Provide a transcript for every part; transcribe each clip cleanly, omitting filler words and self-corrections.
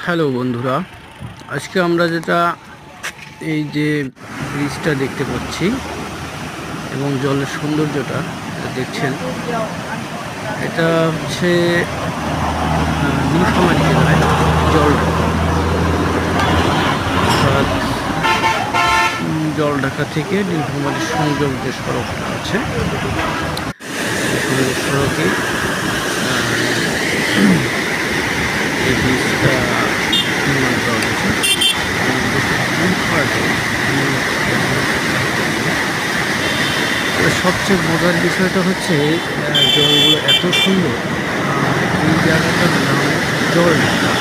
Hello বন্ধুরা, আজকে আমরা যেটা এই যে ব্রিজটা দেখতে পাচ্ছি এবং জলের সৌন্দর্যটা দেখছেন, এটা হচ্ছে নীলফামারী জেলায় জলঢাকা থেকে নীলফামারীর সংযোগ যে সড়কটা আছে, সংযোগ সড়কে এই ব্রিজটা নির্মাণ করা হয়েছে। সবচেয়ে মজার বিষয়টা হচ্ছে জলগুলো এত সুন্দর। এই জায়গাটার নাম জলঢাকা।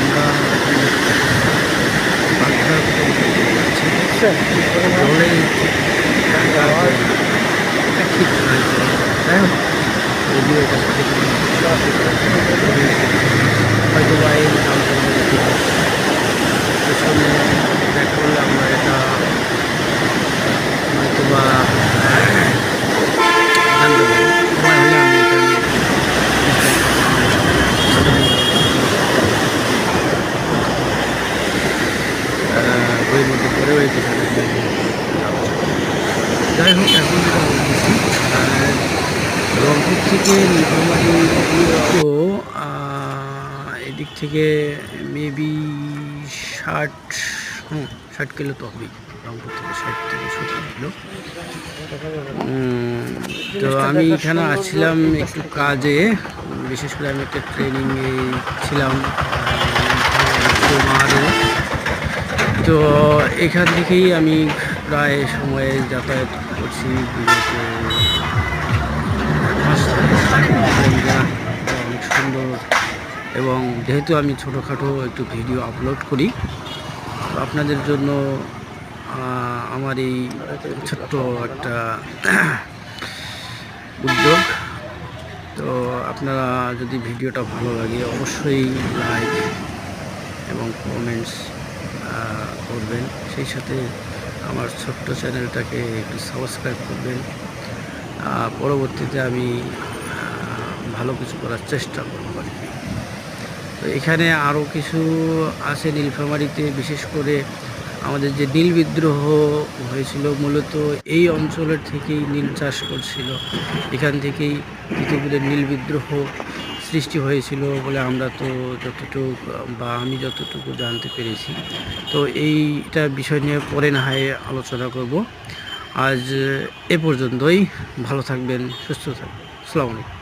আমরা জলে ঠিক যাই হোক, যদিও এটা সঠিক হয়তো বা এই নামটার মধ্যে পেছনে দেখা করলে আমরা এটা হয়তো বা জানতে পারি। সময় হলে আমি এটা বইয়ের মধ্যে পড়েও এই বিষয়টা যাই হোক, এখন যেটা বলতেছি, রংপুর থেকে নীলফামারী তো এদিক থেকে মেবি 60 কিলো তো হবেই। রংপুর থেকে 60 থেকে 70 কিলো। তো আমি এখানে আসছিলাম একটু কাজে, বিশেষ করে আমি একটা ট্রেনিংয়ে ছিলাম তো এখান থেকেই আমি প্রায় সময়ে যাতায়াত করছি বিগত অনেক সুন্দর। এবং যেহেতু আমি ছোটোখাটো একটু ভিডিও আপলোড করি, তো আপনাদের জন্য আমার এই ছোট্ট একটা উদ্যোগ। তো আপনারা যদি ভিডিওটা ভালো লাগে অবশ্যই লাইক এবং কমেন্টস করবেন, সেই সাথে আমার ছোট্ট চ্যানেলটাকে একটু সাবস্ক্রাইব করবেন। পরবর্তীতে আমি ভালো কিছু করার চেষ্টা করব আর কি। তো এখানে আরও কিছু আছে নীলফামারীতে, বিশেষ করে আমাদের যে নীল বিদ্রোহ হয়েছিল, মূলত এই অঞ্চলের থেকেই নীল চাষ করছিল। এখান থেকেই পৃথিবীর নীল বিদ্রোহ সৃষ্টি হয়েছিল বলে আমরা তো যতটুকু বা আমি যতটুকু জানতে পেরেছি। তো এইটা বিষয় নিয়ে পরে না হয় আলোচনা করব। আজ এ পর্যন্তই। ভালো থাকবেন, সুস্থ থাকবেন। আসসালামু আলাইকুম।